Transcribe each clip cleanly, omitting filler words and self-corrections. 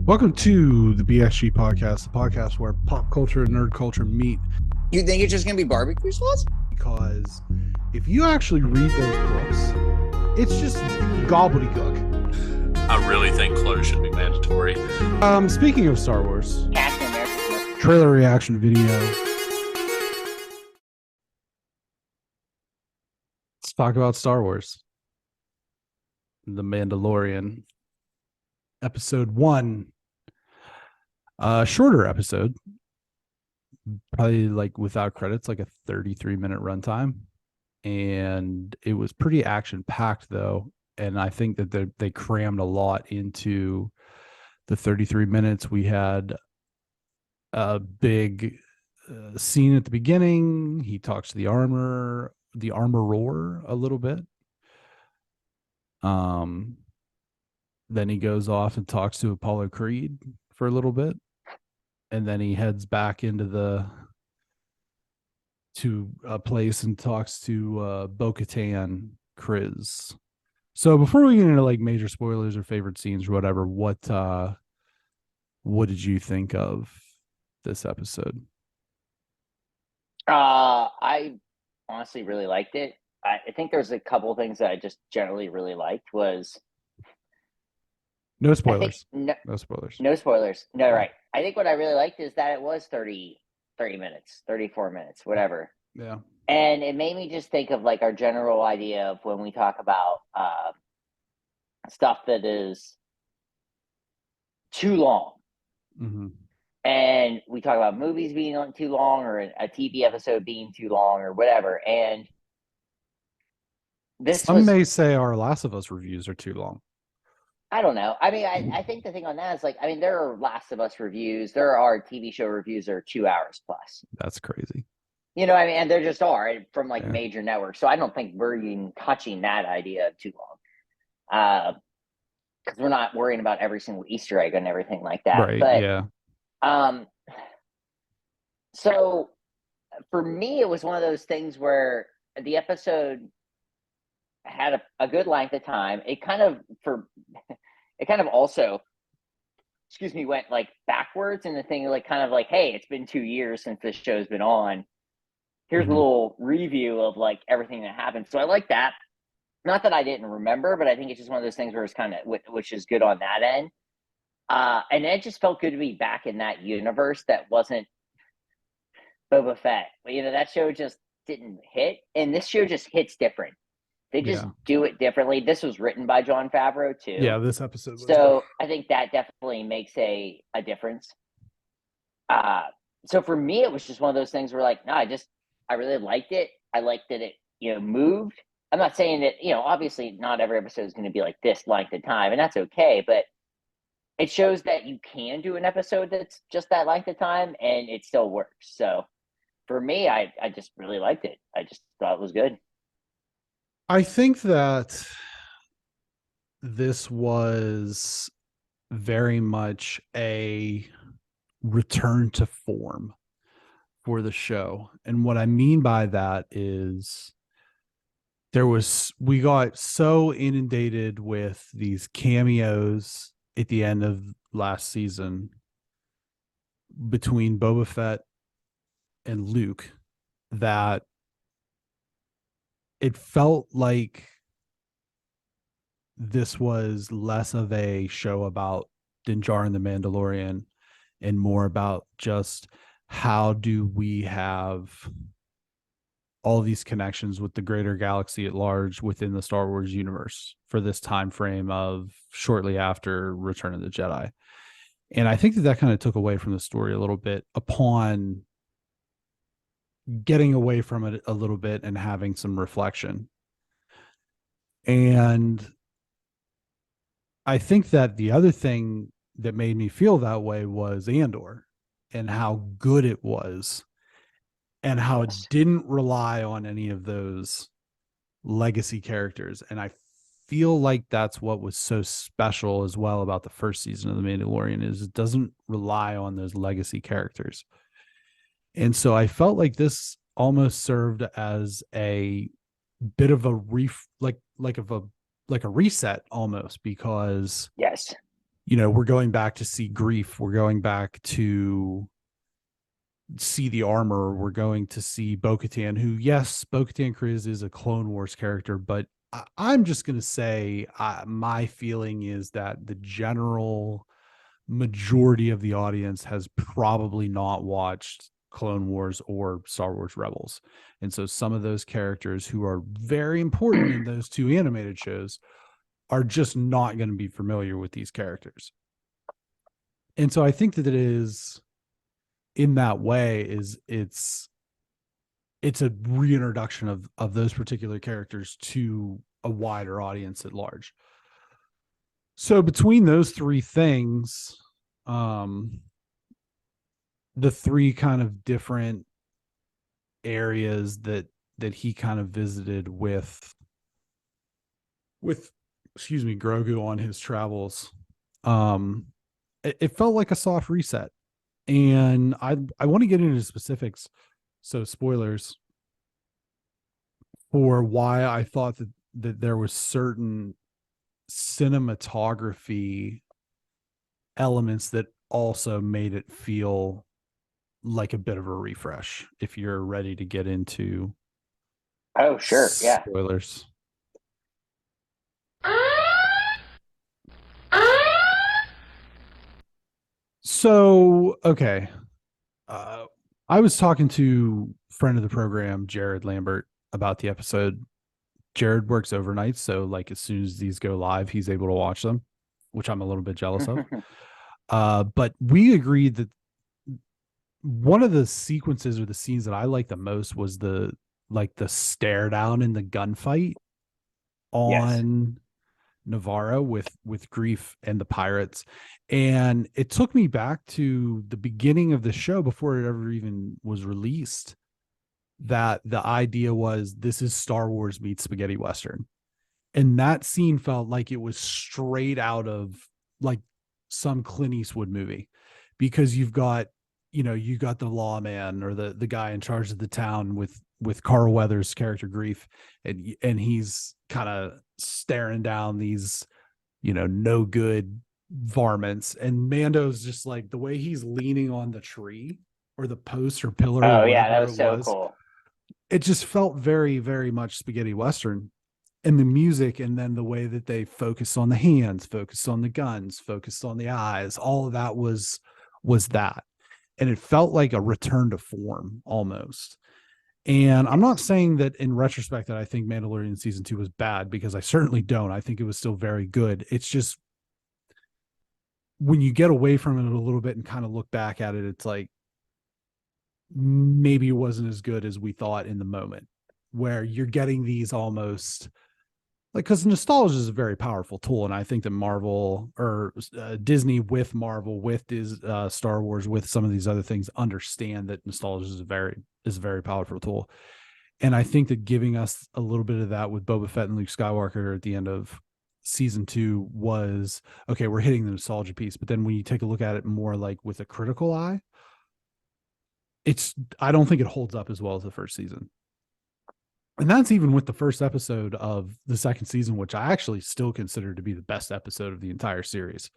Welcome to the BXG Podcast, the podcast where pop culture and nerd culture meet. You think it's just going to be barbecue sauce? Because if you actually read those books, it's just gobbledygook. I really think clothes should be mandatory. Speaking of Star Wars, Captain America. trailer reaction video. Let's talk about Star Wars. The Mandalorian. Episode 1. Shorter episode. Probably like without credits, like a 33-minute runtime. And it was pretty action-packed though. And I think that they crammed a lot into the 33 minutes. We had a big scene at the beginning. He talks to the armorer a little bit. Then he goes off and talks to Apollo Creed for a little bit. And then he heads back to a place and talks to Bo-Katan, Kryz. So before we get into like major spoilers or favorite scenes or whatever, what did you think of this episode? I honestly really liked it. I think there's a couple of things that I just generally really liked was... No spoilers. No spoilers. No spoilers. No, right. I think what I really liked is that it was 30 minutes, 34 minutes, whatever. Yeah. And it made me just think of like our general idea of when we talk about stuff that is too long. Mm-hmm. And we talk about movies being too long or a TV episode being too long or whatever. And Some may say our Last of Us reviews are too long. I don't know. I mean, I think the thing on that is like, I mean, there are Last of Us reviews. There are TV show reviews that are 2 hours plus. That's crazy. You know what I mean? And there just are from like major networks. So I don't think we're even touching that idea of too long. Because we're not worrying about every single Easter egg and everything like that. Right, but, yeah. So for me, it was one of those things where the episode had a good length of time. It kind of also, went like backwards in the thing, like kind of like, hey, it's been 2 years since this show's been on. Here's a little review of like everything that happened. So I like that. Not that I didn't remember, but I think it's just one of those things where it's kind of, which is good on that end. And it just felt good to be back in that universe that wasn't Boba Fett. You know, that show just didn't hit, and this show just hits different. They just do it differently. This was written by Jon Favreau too. Yeah, this episode was. So I think that definitely makes a difference. So for me, it was just one of those things where like, no, I really liked it. I liked that it, moved. I'm not saying that, obviously not every episode is going to be like this length of time, and that's okay, but it shows that you can do an episode that's just that length of time and it still works. So for me, I just really liked it. I just thought it was good. I think that this was very much a return to form for the show. And what I mean by that is we got so inundated with these cameos at the end of last season between Boba Fett and Luke that it felt like this was less of a show about Din Djarin and the Mandalorian and more about just how do we have all these connections with the greater galaxy at large within the Star Wars universe for this time frame of shortly after Return of the Jedi. And I think that kind of took away from the story a little bit upon getting away from it a little bit and having some reflection. And I think that the other thing that made me feel that way was Andor and how good it was and how it didn't rely on any of those legacy characters. And I feel like that's what was so special as well about the first season of The Mandalorian is it doesn't rely on those legacy characters. And so I felt like this almost served as a bit of a reset almost, because yes, we're going back to see Greef. We're going back to see the armor. We're going to see Bo-Katan, who, yes, Bo-Katan Kryze is a Clone Wars character, but I'm just going to say my feeling is that the general majority of the audience has probably not watched Clone Wars or Star Wars Rebels. And so some of those characters who are very important in those two animated shows are just not going to be familiar with these characters. And so I think that it is, in that way, it's a reintroduction of those particular characters to a wider audience at large. So between those three things, the three kind of different areas that he kind of visited with Grogu on his travels, it felt like a soft reset. And I want to get into specifics, so spoilers, for why I thought that there was certain cinematography elements that also made it feel like a bit of a refresh, if you're ready to get into spoilers. So, okay. I was talking to friend of the program, Jared Lambert, about the episode. Jared works overnight, so like as soon as these go live, he's able to watch them, which I'm a little bit jealous of. But we agreed that one of the sequences or the scenes that I liked the most was the stare down in the gunfight on Navarro with Greef and the pirates. And it took me back to the beginning of the show before it ever even was released, that the idea was, this is Star Wars meets spaghetti Western. And that scene felt like it was straight out of like some Clint Eastwood movie, because you've got, you got the lawman or the guy in charge of the town with Carl Weathers' character Greef, and he's kind of staring down these, no good varmints. And Mando's just like, the way he's leaning on the tree or the post or pillar. Oh yeah, that was so cool. It just felt very, very much spaghetti Western. And the music, and then the way that they focus on the hands, focus on the guns, focused on the eyes, all of that was that. And it felt like a return to form almost. And I'm not saying that in retrospect that I think Mandalorian season 2 was bad, because I certainly don't. I think it was still very good. It's just, when you get away from it a little bit and kind of look back at it, it's like, maybe it wasn't as good as we thought in the moment, where you're getting these almost like, because nostalgia is a very powerful tool. And I think that Marvel or Disney with Marvel, with Star Wars, with some of these other things, understand that nostalgia is a very powerful tool. And I think that giving us a little bit of that with Boba Fett and Luke Skywalker at the end of season 2 was, okay, we're hitting the nostalgia piece. But then when you take a look at it more like with a critical eye, I don't think it holds up as well as the first season. And that's even with the first episode of the second season, which I actually still consider to be the best episode of the entire series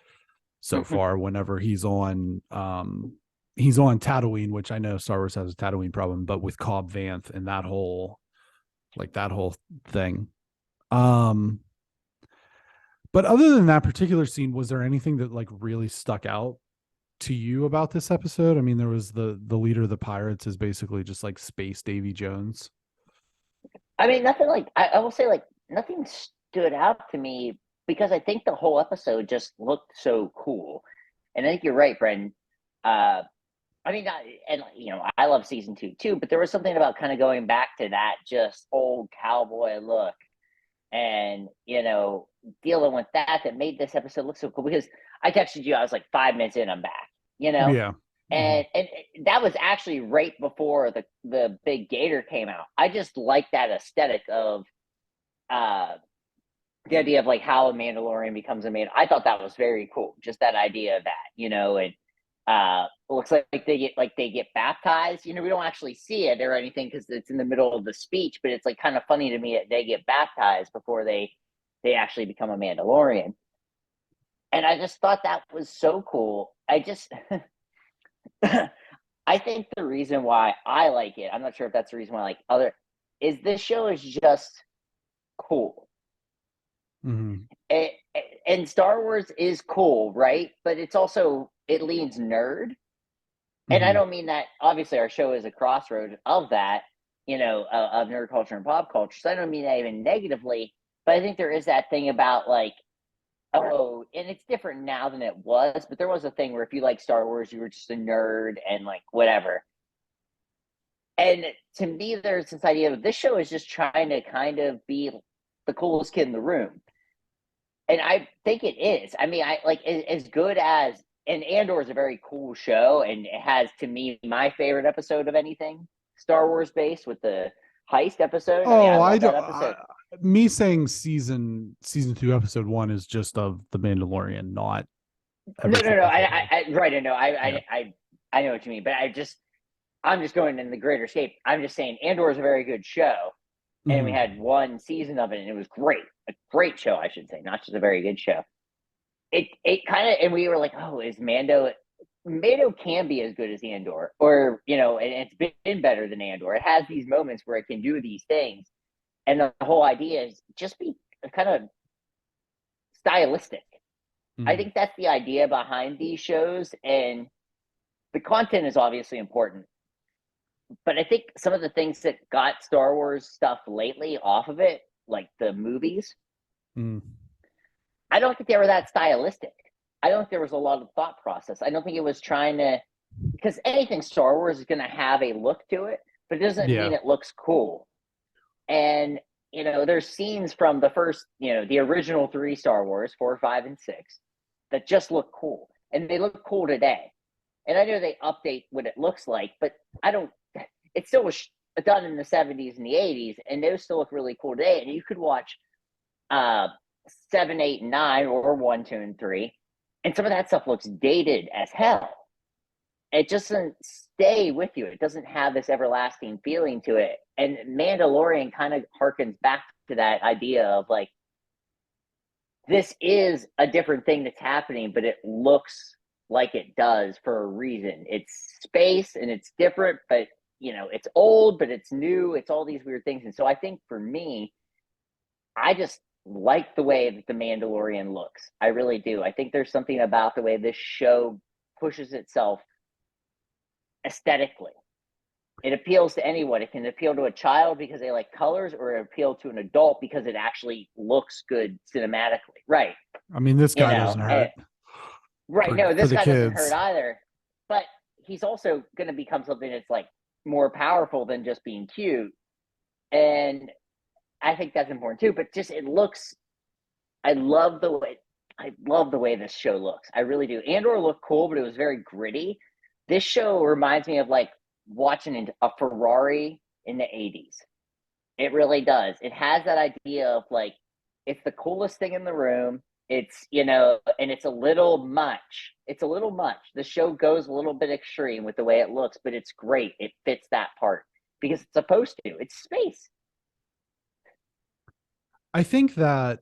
so far. Whenever he's on Tatooine, which I know Star Wars has a Tatooine problem, but with Cobb Vanth and that whole thing. But other than that particular scene, was there anything that like really stuck out to you about this episode? I mean, there was the leader of the pirates is basically just like Space Davy Jones. I mean, nothing like, I will say, like, nothing stood out to me, because I think the whole episode just looked so cool. And I think you're right, Brendan. I mean, I love season 2 too, but there was something about kind of going back to that just old cowboy look and, dealing with that made this episode look so cool. Because I texted you, I was like 5 minutes in, I'm back, Yeah. And that was actually right before the big gator came out. I just like that aesthetic of the idea of like how a Mandalorian becomes a man. I thought that was very cool. Just that idea of that, and it looks like they get baptized. We don't actually see it or anything because it's in the middle of the speech, but it's like kind of funny to me that they get baptized before they actually become a Mandalorian. And I just thought that was so cool. I think the reason why I like it, I'm not sure if that's the reason why I like other, is this show is just cool. Mm-hmm. And Star Wars is cool, right? But it's also, it leans nerd. And I Mm-hmm. don't mean that, obviously, our show is a crossroad of that, of nerd culture and pop culture. So I don't mean that even negatively. But I think there is that thing about like, oh, and it's different now than it was. But there was a thing where if you like Star Wars, you were just a nerd and like whatever. And to me, there's this idea of this show is just trying to kind of be the coolest kid in the room. And I think it is. I mean, I like as good as, and Andor is a very cool show, and it has, to me, my favorite episode of anything Star Wars based with the heist episode. I mean, I Oh, I love that don't. episode. Me saying season 2, episode 1 is just of the Mandalorian, not everything. No. Right. No, Yeah. I know what you mean, but I'm just going in the greater scape. I'm just saying Andor is a very good show, and we Mhm. had one season of it, and it was great, a great show, I should say, not just a very good show. It kind of, and we were like, oh, is Mando can be as good as Andor, or and it's been better than Andor. It has these moments where it can do these things, and the whole idea is just be kind of stylistic. I Mhm. think that's the idea behind these shows, and the content is obviously important. But I think some of the things that got Star Wars stuff lately off of it, like the movies, Mhm. I don't think they were that stylistic. I don't think there was a lot of thought process. I don't think it was trying to, because anything Star Wars is going to have a look to it, but it doesn't Yeah. mean it looks cool. And, there's scenes from the first, the original 3 Star Wars, 4, 5, and 6, that just look cool. And they look cool today. And I know they update what it looks like, but it still was done in the 70s and the 80s, and those still look really cool today. And you could watch 7, 8, and 9, or 1, 2, and 3, and some of that stuff looks dated as hell. It just doesn't stay with you. It doesn't have this everlasting feeling to it. And Mandalorian kind of harkens back to that idea of like, this is a different thing that's happening, but it looks like it does for a reason. It's space and it's different, but it's old, but it's new. It's all these weird things. And so I think for me, I just like the way that the Mandalorian looks. I really do. I think there's something about the way this show pushes itself aesthetically. It appeals to anyone. It can appeal to a child because they like colors, or it appeal to an adult because it actually looks good cinematically. Right. I mean, this guy doesn't hurt. Right. No, For this the guy doesn't kids. hurt either. But he's also going to become something that's like more powerful than just being cute. And I think that's important too. But just, it looks, I love the way this show looks. I really do. Andor looked cool, but it was very gritty. This show reminds me of like watching a Ferrari in the 80s. It really does. It has that idea of like, it's the coolest thing in the room. It's, and it's a little much. It's a little much. The show goes a little bit extreme with the way it looks, but it's great. It fits that part because it's supposed to. It's space. I think that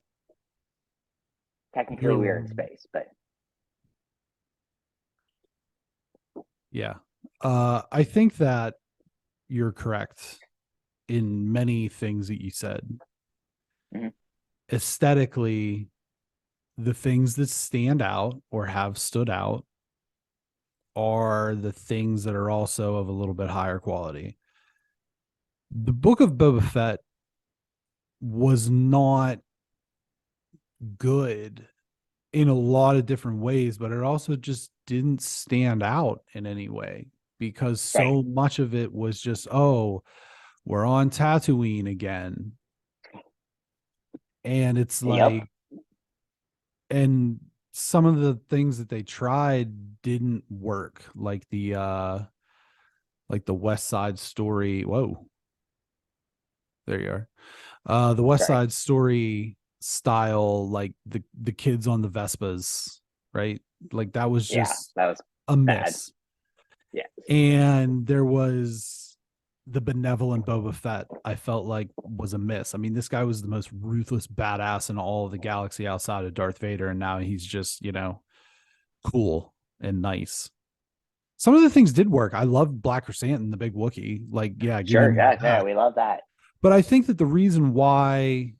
Technically, we're in space, but yeah. I think that you're correct in many things that you said. Mhm. Aesthetically, the things that stand out or have stood out are the things that are also of a little bit higher quality. The Book of Boba Fett was not good in a lot of different ways, but it also just didn't stand out in any way because so much of it was just, oh, we're on Tatooine again. And it's like, and some of the things that they tried didn't work, like the West Side Story. Whoa, there you are. The West Side Story style, like the kids on the Vespas, right? Like that was just that was a miss. Yeah. And there was the benevolent Boba Fett, I felt like was a miss. I mean, this guy was the most ruthless badass in all of the galaxy outside of Darth Vader, and now he's just, cool and nice. Some of the things did work. I loved Black Chrysanthemum, the big Wookiee. Like, yeah, give Sure, me yeah, that. we love that. But I think that the reason why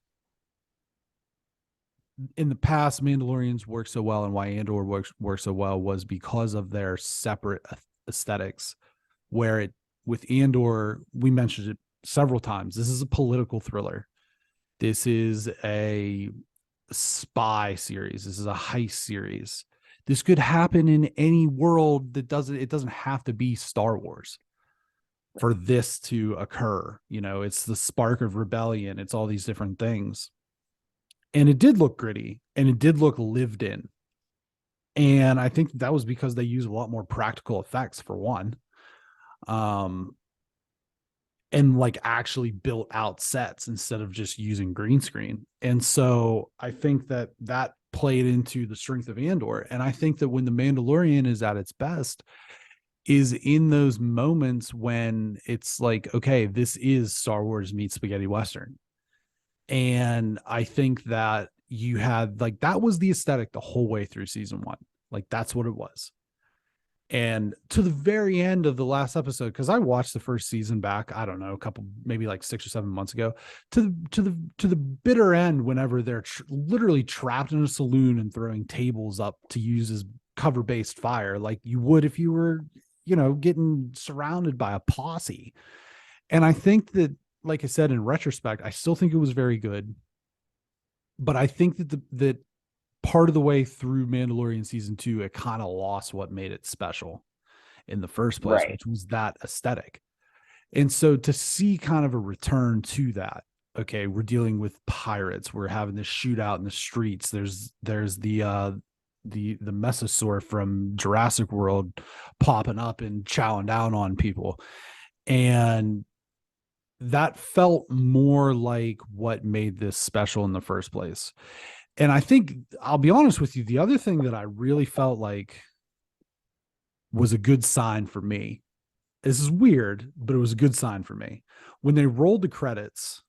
in the past Mandalorians work so well and why Andor works so well was because of their separate aesthetics. Where it with Andor, we mentioned it several times. This is a political thriller. This is a spy series. This is a heist series. This could happen in any world that it doesn't have to be Star Wars for this to occur. It's the spark of rebellion. It's all these different things. And it did look gritty and it did look lived in. And I think that was because they use a lot more practical effects for one. And like actually built out sets instead of just using green screen. And so I think that played into the strength of Andor. And I think that when the Mandalorian is at its best is in those moments when it's like, okay, this is Star Wars meets spaghetti Western. And I think that you had like, that was the aesthetic the whole way through season 1. Like that's what it was. And to the very end of the last episode, because I watched the first season back, I don't know, a couple, maybe like 6 or 7 months ago, to the bitter end, whenever they're literally trapped in a saloon and throwing tables up to use as cover-based fire, like you would if you were, getting surrounded by a posse. And I think that, like I said, in retrospect, I still think it was very good. But I think that that part of the way through Mandalorian season 2, it kind of lost what made it special in the first place, Right. which was that aesthetic. And so to see kind of a return to that, okay, we're dealing with pirates. We're having this shootout in the streets. There's the Mesosaur from Jurassic World popping up and chowing down on people. And that felt more like what made this special in the first place. And I think, I'll be honest with you, the other thing that I really felt like was a good sign for me, this is weird, but it was a good sign for me. When they rolled the credits,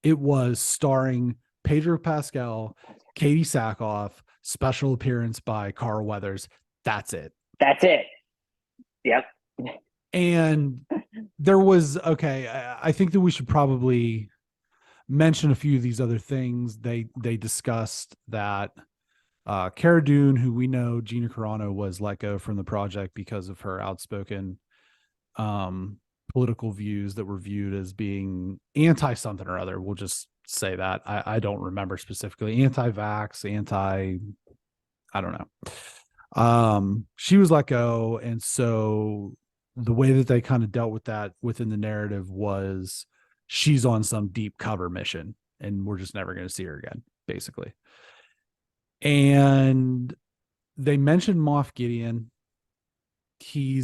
it was starring Pedro Pascal, Katie Sackhoff, special appearance by Carl Weathers. That's it. Yep. And there was, okay, I think that we should probably mention a few of these other things. They discussed that Cara Dune, who we know Gina Carano was let go from the project because of her outspoken political views that were viewed as being anti something or other. We'll just say that. I don't remember specifically. Anti-vax, I don't know. She was let go. And so the way that they kind of dealt with that within the narrative was she's on some deep cover mission and we're just never going to see her again, basically. And they mentioned Moff Gideon. He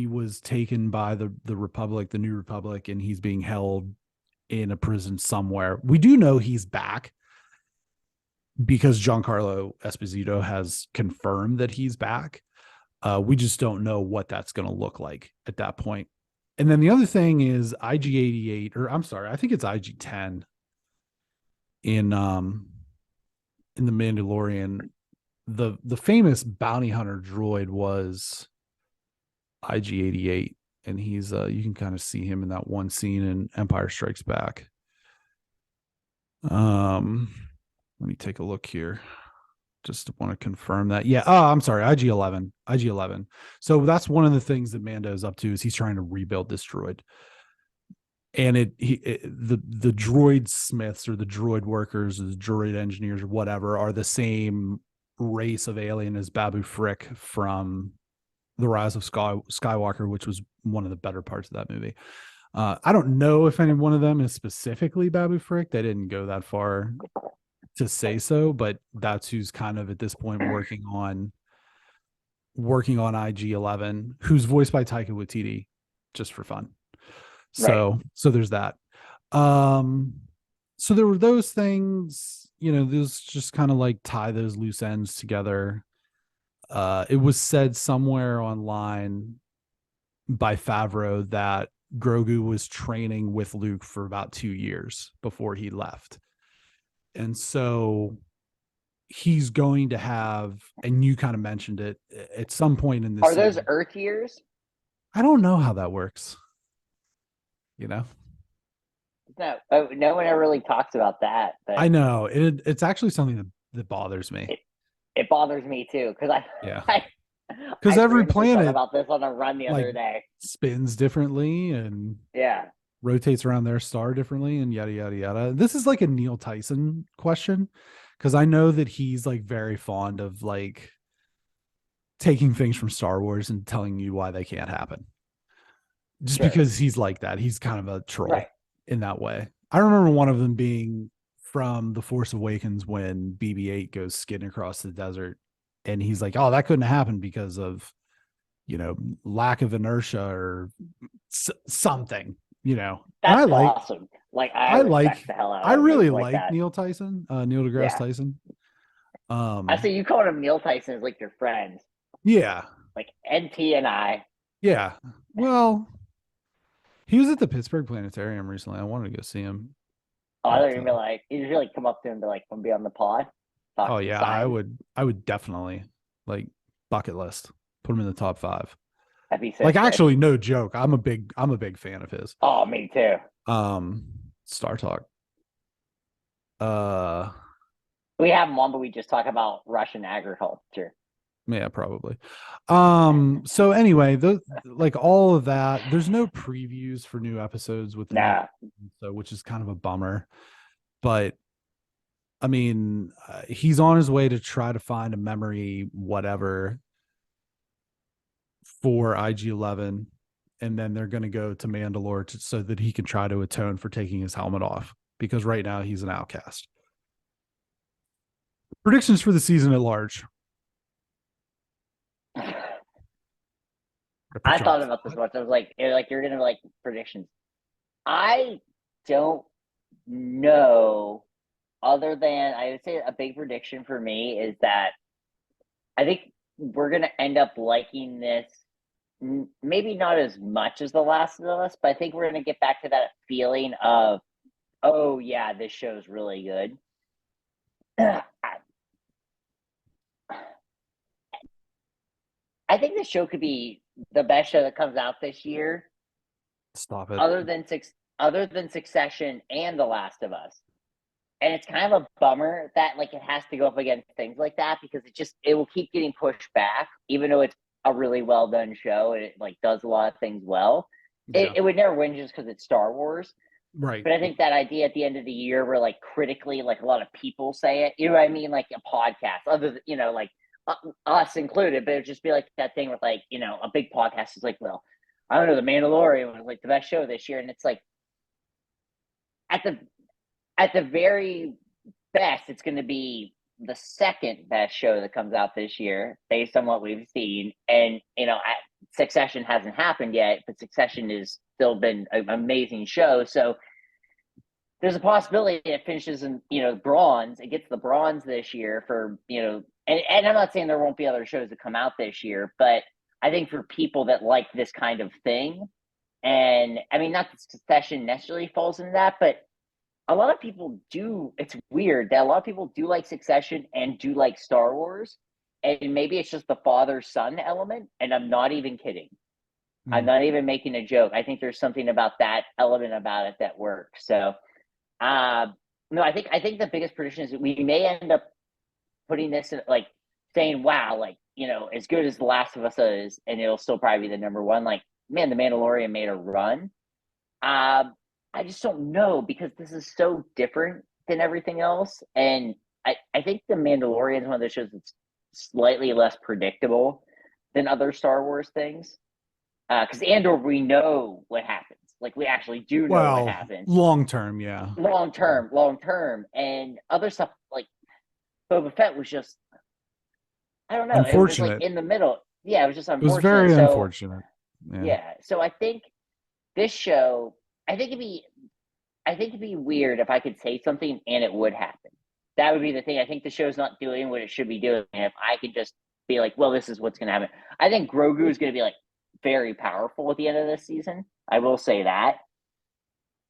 was taken by the Republic, the New Republic, and he's being held in a prison somewhere. We do know he's back because Giancarlo Esposito has confirmed that he's back. We just don't know what that's going to look like at that point. And then the other thing is IG-88, or I'm sorry, I think it's IG-10 in the Mandalorian. The famous bounty hunter droid was IG-88, and he's you can kind of see him in that one scene in Empire Strikes Back. Let me take a look here. Just want to confirm that. Yeah. Oh, I'm sorry. IG-11. So that's one of the things that Mando is up to, is he's trying to rebuild this droid. And the droid smiths or the droid workers or the droid engineers or whatever are the same race of alien as Babu Frick from The Rise of Skywalker, which was one of the better parts of that movie. I don't know if any one of them is specifically Babu Frick. They didn't go that far to say so, but that's who's kind of at this point working on IG-11, who's voiced by Taika Waititi, just for fun. So there's that. So there were those things, those just kind of like tie those loose ends together. It was said somewhere online by Favreau that Grogu was training with Luke for about 2 years before he left. And so he's going to have, and you kind of mentioned it, at some point in this Are those season. Earth years? I don't know how that works. You know? No, no one ever really talks about that. But I know. It's actually something that bothers me. It bothers me too, because Yeah. I Because every randomly thought planet about this on a run the like other day. spins differently and Yeah. rotates around their star differently and yada yada yada. This is like a Neil Tyson question, because I know that he's like very fond of like taking things from Star Wars and telling you why they can't happen. Just Sure. because he's like that. He's kind of a troll Right. in that way. I remember one of them being from The Force Awakens when BB-8 goes skidding across the desert, and he's like, "Oh, that couldn't happen because of, lack of inertia or something." And That's awesome. Like I respect the hell out I of really like like that. Neil Tyson, Neil deGrasse Yeah. Tyson. I say you call him Neil Tyson is like your friends, Yeah, like NT and I. yeah. Well, he was at the Pittsburgh Planetarium recently. I wanted to go see him. Oh, I But, don't even be like, you usually come up to him to like, come be on the pod. Talk oh some yeah, science. I would definitely like bucket list. Put him in the top 5. That'd be so Like sick. actually, no joke. I'm a big fan of his. Oh, me too. Star Talk. We have him on, but we just talk about Russian agriculture. Yeah, probably. So anyway, like all of that, there's no previews for new episodes with the Nah. so which is kind of a bummer. But I mean, he's on his way to try to find a memory, whatever, for IG-11, and then they're going to go to Mandalore so that he can try to atone for taking his helmet off, because right now he's an outcast. Predictions for the season at large. I thought about this much. I was like, you're gonna like predictions. I don't know. Other than I would say a big prediction for me is that I think we're gonna end up liking this. Maybe not as much as The Last of Us, but I think we're gonna get back to that feeling of, oh yeah, this show's really good. I think the show could be the best show that comes out this year. Stop it. Other than Succession and The Last of Us. And it's kind of a bummer that like it has to go up against things like that, because it will keep getting pushed back, even though it's a really well done show and it like does a lot of things well. Yeah. It would never win just because it's Star Wars. Right. But I think that idea at the end of the year where like critically, like a lot of people say it, you know what I mean? Like a podcast, other than, like us included, but it'd just be like that thing with like, a big podcast is like, well, I don't know, The Mandalorian was like the best show this year. And it's like at the very best, it's going to be the second best show that comes out this year based on what we've seen. And, Succession hasn't happened yet, but Succession has still been an amazing show. So there's a possibility it finishes in, bronze. It gets the bronze this year for, and I'm not saying there won't be other shows that come out this year, but I think for people that like this kind of thing, and I mean, not that Succession necessarily falls into that, but a lot of people do. It's weird that a lot of people do like Succession and do like Star Wars. And maybe it's just the father-son element. And I'm not even kidding. I'm not even making a joke. I think there's something about that element about it that works. So, no, I think the biggest prediction is that we may end up putting this in, like saying, wow, like, as good as The Last of Us is, and it'll still probably be the number one. Like, man, The Mandalorian made a run. I just don't know, because this is so different than everything else. And I think The Mandalorian is one of those shows that's slightly less predictable than other Star Wars things. Because Andor, we know what happens. Like, we actually do know what happens. Long term, yeah. Long term. And other stuff, like Boba Fett was just, I don't know. Unfortunate. It was just like in the middle. Yeah, it was just unfortunate. It was very unfortunate. Yeah. So I think this show, I think it'd be weird if I could say something and it would happen. That would be the thing. I think the show's not doing what it should be doing. And if I could just be like, well, this is what's going to happen. I think Grogu is going to be like very powerful at the end of this season. I will say that.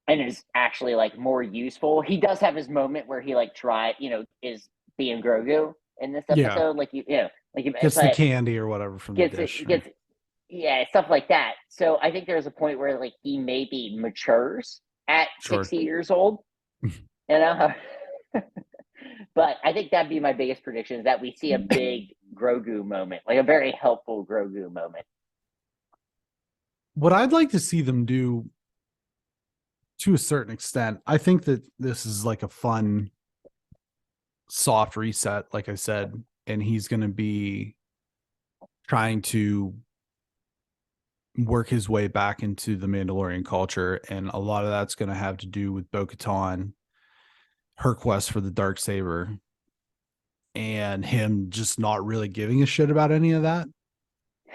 And is actually like more useful. He does have his moment where he like is being Grogu in this Yeah. episode. Like Gets the candy or whatever from the dish. Yeah, stuff like that. So I think there's a point where like he maybe matures at 60 years old. But I think that'd be my biggest prediction, is that we see a big Grogu moment, like a very helpful Grogu moment. What I'd like to see them do, to a certain extent, I think that this is like a fun, soft reset, like I said, and he's going to be trying to work his way back into the Mandalorian culture, and a lot of that's going to have to do with Bo-Katan, her quest for the Darksaber, and him just not really giving a shit about any of that.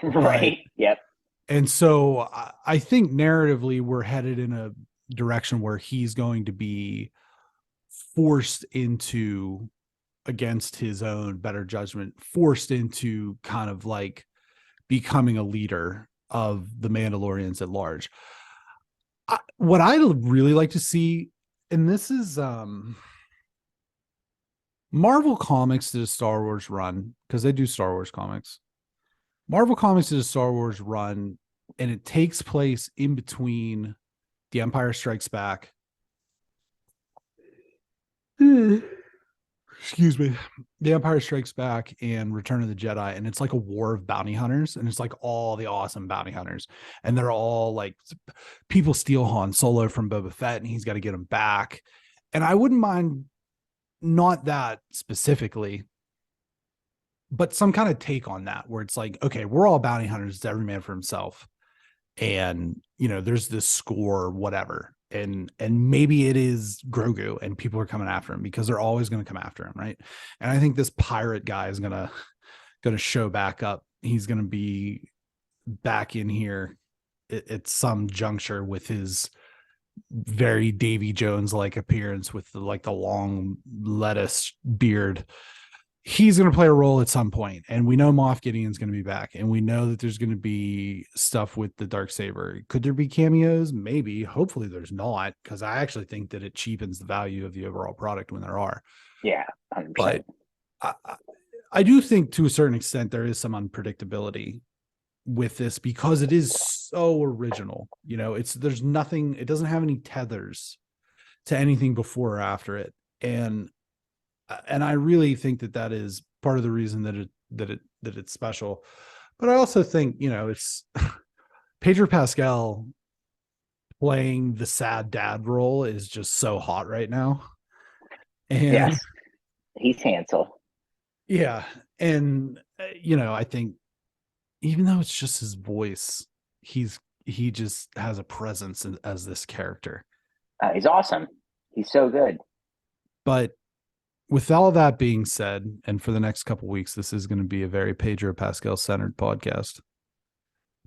Right. Yep. And so I think narratively we're headed in a direction where he's going to be forced into, against his own better judgment, forced into kind of like becoming a leader of the Mandalorians at large. What I really like to see, and this is Marvel Comics did a Star Wars run, because they do Star Wars comics. Marvel Comics did a Star Wars run, and it takes place in between The Empire Strikes Back. Excuse me. The Empire Strikes Back and Return of the Jedi. And it's like a war of bounty hunters. And it's like all the awesome bounty hunters. And they're all like, people steal Han Solo from Boba Fett, and he's got to get him back. And I wouldn't mind, not that specifically, but some kind of take on that, where it's like, okay, we're all bounty hunters. It's every man for himself. And, there's this score, whatever. And maybe it is Grogu, and people are coming after him because they're always going to come after him. Right. And I think this pirate guy is going to show back up. He's going to be back in here at some juncture with his very Davy Jones like appearance, with the long lettuce beard. He's going to play a role at some point, and we know Moff Gideon's going to be back, and we know that there's going to be stuff with the Darksaber. Could there be cameos? Maybe. Hopefully there's not, because I actually think that it cheapens the value of the overall product when there are. Yeah, 100%. But I do think to a certain extent there is some unpredictability with this, because it is so original. There's nothing, it doesn't have any tethers to anything before or after it. And I really think that is part of the reason that it's special. But I also think, it's Pedro Pascal playing the sad dad role is just so hot right now. And yes, he's Hansel. Yeah. And, I think even though it's just his voice, he just has a presence as this character. He's awesome. He's so good. But with all that being said, and for the next couple of weeks, this is going to be a very Pedro Pascal centered podcast.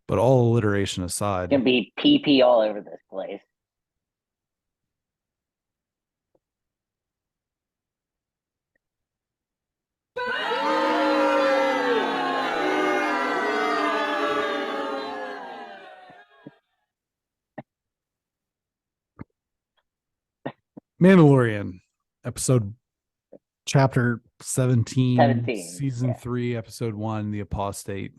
But all alliteration aside, it's going to be PP all over this place. Mandalorian chapter 17, season 3, episode 1, The Apostate.